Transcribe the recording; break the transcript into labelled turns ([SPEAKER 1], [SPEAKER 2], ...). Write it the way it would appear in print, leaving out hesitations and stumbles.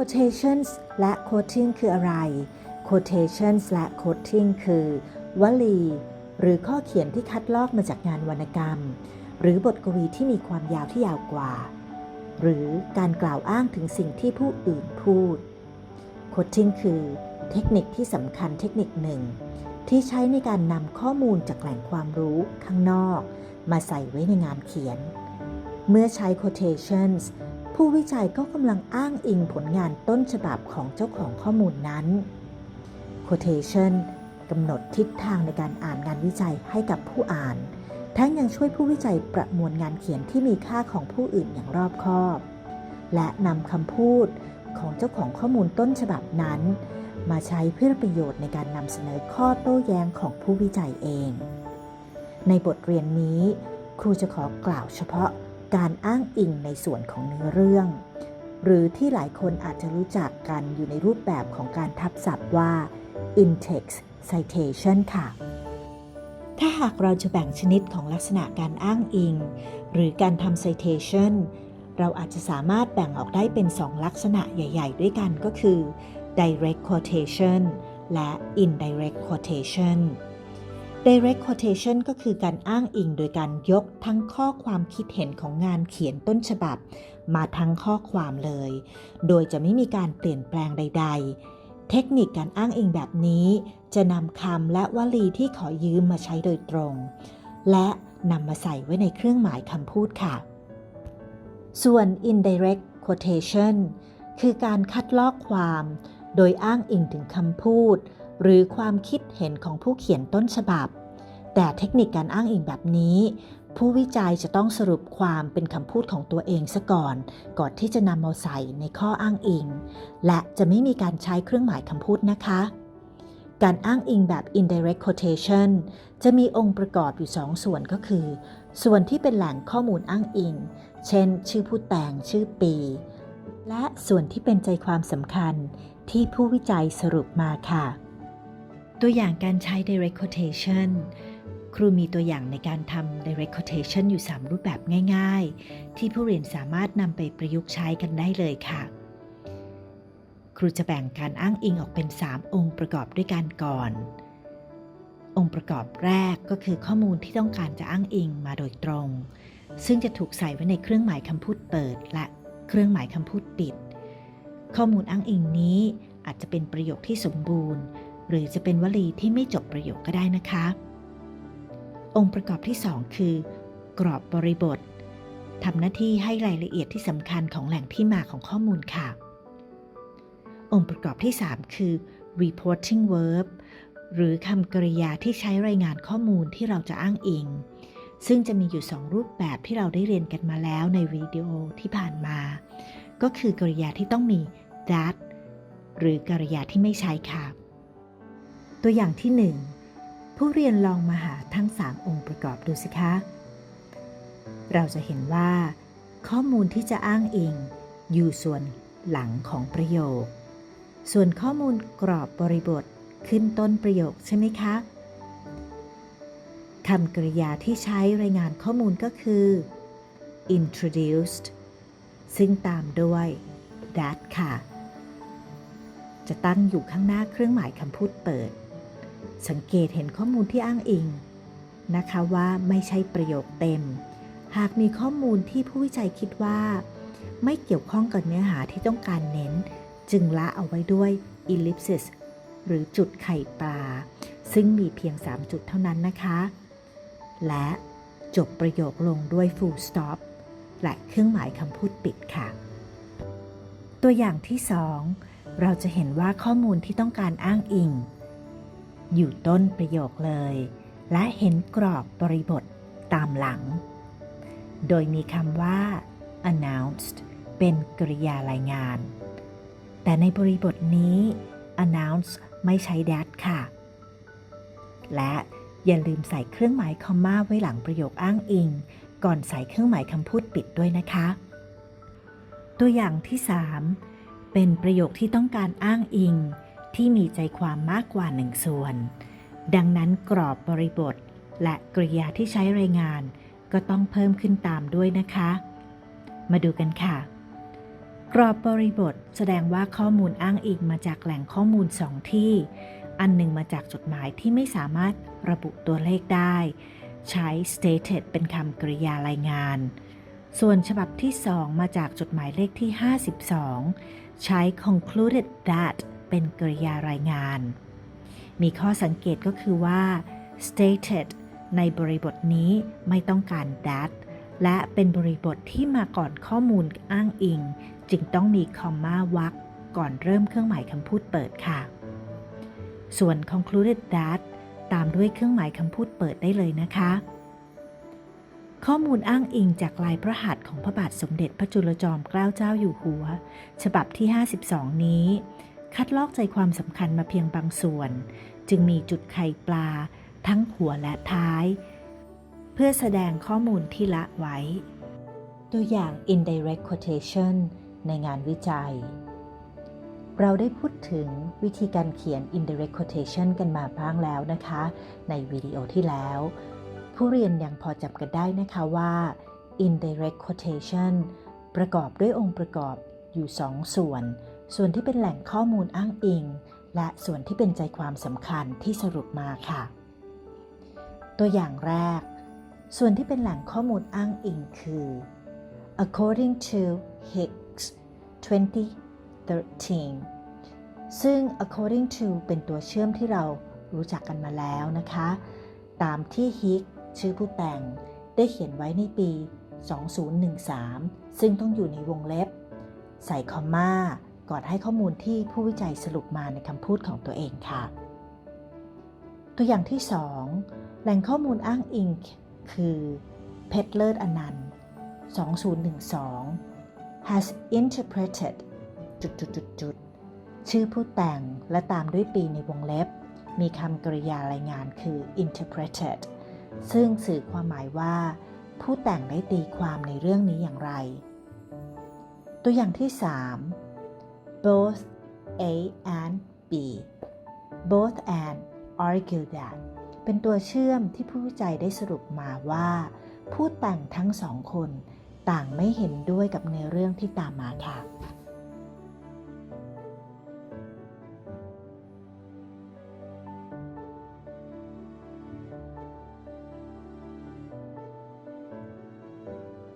[SPEAKER 1] quotations และ quoting คืออะไร quotations และ quoting คือวลีหรือข้อเขียนที่คัดลอกมาจากงานวรรณกรรมหรือบทกวีที่มีความยาวที่ยาวกว่าหรือการกล่าวอ้างถึงสิ่งที่ผู้อื่นพูด quoting คือเทคนิคที่สำคัญเทคนิคหนึ่งที่ใช้ในการนำข้อมูลจากแหล่งความรู้ข้างนอกมาใส่ไว้ในงานเขียนเมื่อใช้ quotations ผู้วิจัยก็กำลังอ้างอิงผลงานต้นฉบับของเจ้าของข้อมูลนั้น quotation กำหนดทิศทางในการอ่านงานวิจัยให้กับผู้อ่านทั้งยังช่วยผู้วิจัยประมวลงานเขียนที่มีค่าของผู้อื่นอย่างรอบคอบและนำคำพูดของเจ้าของข้อมูลต้นฉบับนั้นมาใช้เพื่อประโยชน์ในการนำเสนอข้อโต้แย้งของผู้วิจัยเองในบทเรียนนี้ครูจะขอกล่าวเฉพาะการอ้างอิงในส่วนของเนื้อเรื่องหรือที่หลายคนอาจจะรู้จักกันอยู่ในรูปแบบของการทับศัพท์ว่า in-text citation ค่ะถ้าหากเราจะแบ่งชนิดของลักษณะการอ้างอิงหรือการทำ citation เราอาจจะสามารถแบ่งออกได้เป็น2ลักษณะใหญ่ๆด้วยกันก็คือ direct quotation และ indirect quotation direct quotation ก็คือการอ้างอิงโดยการยกทั้งข้อความคิดเห็นของงานเขียนต้นฉบับมาทั้งข้อความเลยโดยจะไม่มีการเปลี่ยนแปลงใดๆเทคนิคการอ้างอิงแบบนี้จะนำคำและวลีที่ขอยืมมาใช้โดยตรงและนำมาใส่ไว้ในเครื่องหมายคำพูดค่ะส่วน indirect quotation คือการคัดลอกความโดยอ้างอิงถึงคำพูดหรือความคิดเห็นของผู้เขียนต้นฉบับแต่เทคนิคการอ้างอิงแบบนี้ผู้วิจัยจะต้องสรุปความเป็นคำพูดของตัวเองซะก่อนที่จะนำมาใส่ในข้ออ้างอิงและจะไม่มีการใช้เครื่องหมายคำพูดนะคะการอ้างอิงแบบ indirect quotation จะมีองค์ประกอบอยู่2ส่วนก็คือส่วนที่เป็นแหล่งข้อมูลอ้างอิงเช่นชื่อผู้แต่งชื่อปีและส่วนที่เป็นใจความสำคัญที่ผู้วิจัยสรุปมาค่ะตัวอย่างการใช้ direct quotation ครูมีตัวอย่างในการทำ direct quotation อยู่3รูปแบบง่ายๆที่ผู้เรียนสามารถนำไปประยุกต์ใช้กันได้เลยค่ะครูจะแบ่งการอ้างอิงออกเป็น3องค์ประกอบด้วยกันก่อนองค์ประกอบแรกก็คือข้อมูลที่ต้องการจะอ้างอิงมาโดยตรงซึ่งจะถูกใส่ไว้ในเครื่องหมายคำพูดเปิดและเครื่องหมายคำพูดปิดข้อมูลอ้างอิงนี้อาจจะเป็นประโยคที่สมบูรณ์หรือจะเป็นวลีที่ไม่จบประโยคก็ได้นะคะองค์ประกอบที่2คือกรอบบริบททำหน้าที่ให้รายละเอียดที่สำคัญของแหล่งที่มาของข้อมูลค่ะองค์ประกอบที่3คือ reporting verb หรือคำกริยาที่ใช้รายงานข้อมูลที่เราจะอ้างอิงซึ่งจะมีอยู่2รูปแบบที่เราได้เรียนกันมาแล้วในวิดีโอที่ผ่านมาก็คือกริยาที่ต้องมี that หรือกริยาที่ไม่ใช้ค่ะตัวอย่างที่1ผู้เรียนลองมาหาทั้ง3องค์ประกอบดูสิคะเราจะเห็นว่าข้อมูลที่จะอ้างอิงอยู่ส่วนหลังของประโยคส่วนข้อมูลกรอบบริบทขึ้นต้นประโยคใช่ไหมคะคำกริยาที่ใช้รายงานข้อมูลก็คือ introduced ซึ่งตามด้วย that ค่ะจะตั้งอยู่ข้างหน้าเครื่องหมายคำพูดเปิดสังเกตเห็นข้อมูลที่อ้างอิงนะคะว่าไม่ใช่ประโยคเต็มหากมีข้อมูลที่ผู้วิจัยคิดว่าไม่เกี่ยวข้องกับเนื้อหาที่ต้องการเน้นจึงละเอาไว้ด้วย ellipsis หรือจุดไข่ปลาซึ่งมีเพียง3จุดเท่านั้นนะคะและจบประโยคลงด้วย full stop และเครื่องหมายคำพูดปิดค่ะตัวอย่างที่2เราจะเห็นว่าข้อมูลที่ต้องการอ้างอิงอยู่ต้นประโยคเลยและเห็นกรอบบริบทตามหลังโดยมีคำว่า announced เป็นกริยารายงานแต่ในบริบทนี้ announce ไม่ใช้ that ค่ะและอย่าลืมใส่เครื่องหมายคอมม่าไว้หลังประโยคอ้างอิงก่อนใส่เครื่องหมายคำพูดปิดด้วยนะคะตัวอย่างที่3เป็นประโยคที่ต้องการอ้างอิงที่มีใจความมากกว่า1ส่วนดังนั้นกรอบบริบทและกริยาที่ใช้รายงานก็ต้องเพิ่มขึ้นตามด้วยนะคะมาดูกันค่ะ กรอบบริบทแสดงว่าข้อมูลอ้างอิงมาจากแหล่งข้อมูล2 ที่อันหนึ่งมาจากจดหมายที่ไม่สามารถระบุตัวเลขได้ใช้ stated เป็นคำกริยารายงานส่วนฉบับที่2มาจากจดหมายเลขที่52ใช้ concluded that เป็นกริยารายงานมีข้อสังเกตก็คือว่า stated ในบริบทนี้ไม่ต้องการ that และเป็นบริบทที่มาก่อนข้อมูลอ้างอิงจึงต้องมีคอมมาวรรคก่อนเริ่มเครื่องหมายคำพูดเปิดค่ะส่วน concluded that ตามด้วยเครื่องหมายคำพูดเปิดได้เลยนะคะข้อมูลอ้างอิงจากลายพระหัตถ์ของพระบาทสมเด็จพระจุลจอมเกล้าเจ้าอยู่หัวฉบับที่52นี้คัดลอกใจความสำคัญมาเพียงบางส่วนจึงมีจุดไข่ปลาทั้งหัวและท้ายเพื่อแสดงข้อมูลที่ละไว้ตัวอย่าง indirect quotation ในงานวิจัยเราได้พูดถึงวิธีการเขียน indirect quotation กันมาบ้างแล้วนะคะในวิดีโอที่แล้วผู้เรียนยังพอจำกันได้นะคะว่า indirect quotation ประกอบด้วยองค์ประกอบอยู่2 ส่วนที่เป็นแหล่งข้อมูลอ้างอิงและส่วนที่เป็นใจความสำคัญที่สรุปมาค่ะตัวอย่างแรกส่วนที่เป็นแหล่งข้อมูลอ้างอิงคือ according to Hicks 2013 ซึ่ง according to เป็นตัวเชื่อมที่เรารู้จักกันมาแล้วนะคะตามที่ Hicks ชื่อผู้แต่งได้เขียนไว้ในปี 2013 ซึ่งต้องอยู่ในวงเล็บใส่คอมมาก่อนให้ข้อมูลที่ผู้วิจัยสรุปมาในคำพูดของตัวเองค่ะตัวอย่างที่ 2 แหล่งข้อมูลอ้างอิงคือเพชรเลิศอนันต์ 2012 has interpreted ชื่อผู้แต่งและตามด้วยปีในวงเล็บมีคำกริยารายงานคือ interpreted ซึ่งสื่อความหมายว่าผู้แต่งได้ตีความในเรื่องนี้อย่างไรตัวอย่างที่ 3 both A and B both and argue that เป็นตัวเชื่อมที่ผู้วิจัยได้สรุปมาว่าผู้แต่งทั้ง2 คนต่างไม่เห็นด้วยกับเนื้อเรื่องที่ตามมาค่ะ